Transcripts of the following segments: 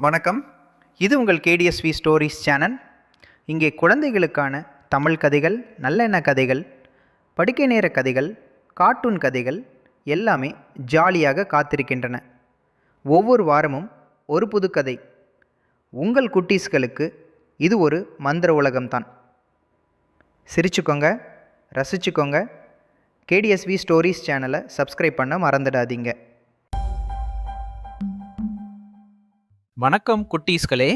வணக்கம். இது உங்கள் கேடிஎஸ்வி ஸ்டோரிஸ் சேனல். இங்கே குழந்தைகளுக்கான தமிழ் கதைகள், நல்லெண்ண கதைகள், படிக்க நேர கதைகள், கார்ட்டூன் கதைகள் எல்லாமே ஜாலியாக காத்திருக்கின்றன. ஒவ்வொரு வாரமும் ஒரு புது கதை. உங்கள் குட்டீஸ்களுக்கு இது ஒரு மந்திர உலகம்தான். சிரிச்சுக்கோங்க, ரசிச்சுக்கோங்க. கேடிஎஸ்வி ஸ்டோரிஸ் சேனலை சப்ஸ்கிரைப் பண்ண மறந்துடாதீங்க. வணக்கம் குட்டீஸ்களே.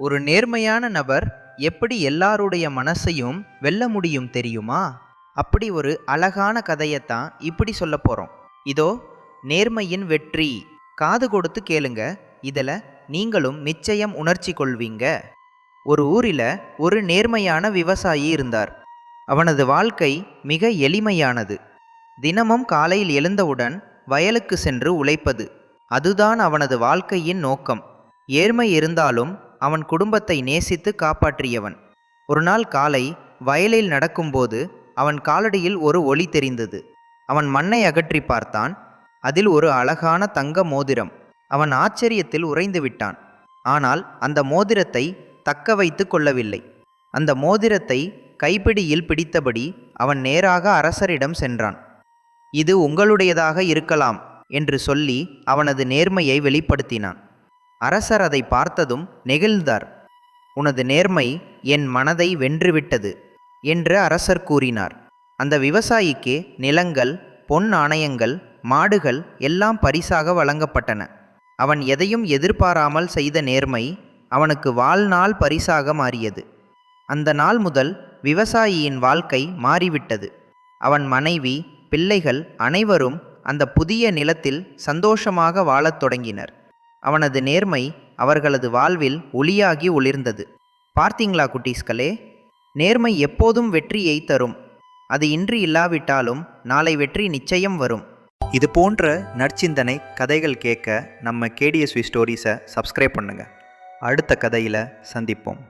ஒரு நேர்மையான நபர் எப்படி எல்லாருடைய மனசையும் வெல்ல முடியும் தெரியுமா? அப்படி ஒரு அழகான கதையத்தான் இப்படி சொல்ல போகிறோம். இதோ நேர்மையின் வெற்றி. காது கொடுத்து கேளுங்க. இதில் நீங்களும் நிச்சயம் உணர்ச்சி கொள்வீங்க. ஒரு ஊரில் ஒரு நேர்மையான விவசாயி இருந்தார். அவனது வாழ்க்கை மிக எளிமையானது. தினமும் காலையில் எழுந்தவுடன் வயலுக்கு சென்று உழைப்பது, அதுதான் அவனது வாழ்க்கையின் நோக்கம். ஏழ்மை இருந்தாலும் அவன் குடும்பத்தை நேசித்து காப்பாற்றியவன். ஒரு நாள் காலை வயலில் நடக்கும்போது அவன் காலடியில் ஒரு ஒளி தெரிந்தது. அவன் மண்ணை அகற்றி பார்த்தான். அதில் ஒரு அழகான தங்க மோதிரம். அவன் ஆச்சரியத்தில் உறைந்து விட்டான். ஆனால் அந்த மோதிரத்தை தக்க வைத்து கொள்ளவில்லை. அந்த மோதிரத்தை கைப்பிடியில் பிடித்தபடி அவன் நேராக அரசரிடம் சென்றான். இது உங்களுடையதாக இருக்கலாம் என்று சொல்லி அவனது நேர்மையை வெளிப்படுத்தினான். அரசர் அதை பார்த்ததும் நெகிழ்ந்தார். உனது நேர்மை என் மனதை வென்றுவிட்டது என்று அரசர் கூறினார். அந்த விவசாயிக்கு நிலங்கள், பொன் நாணயங்கள், மாடுகள் எல்லாம் பரிசாக வழங்கப்பட்டன. அவன் எதையும் எதிர்பாராமல் செய்த நேர்மை அவனுக்கு வாழ்நாள் பரிசாக மாறியது. அந்த நாள் முதல் விவசாயியின் வாழ்க்கை மாறிவிட்டது. அவன் மனைவி, பிள்ளைகள் அனைவரும் அந்த புதிய நிலத்தில் சந்தோஷமாக வாழத் தொடங்கினர். அவனது நேர்மை அவர்களது வாழ்வில் ஒளியாகி ஒளிர்ந்தது. பார்த்தீங்களா குட்டீஸ்களே? நேர்மை எப்போதும் வெற்றியை தரும். அது இன்று இல்லாவிட்டாலும் நாளை வெற்றி நிச்சயம் வரும். இது போன்ற நற்சிந்தனை கதைகள் கேட்க நம்ம கேடிஎஸ்வி ஸ்டோரிஸை சப்ஸ்கிரைப் பண்ணுங்கள். அடுத்த கதையில் சந்திப்போம்.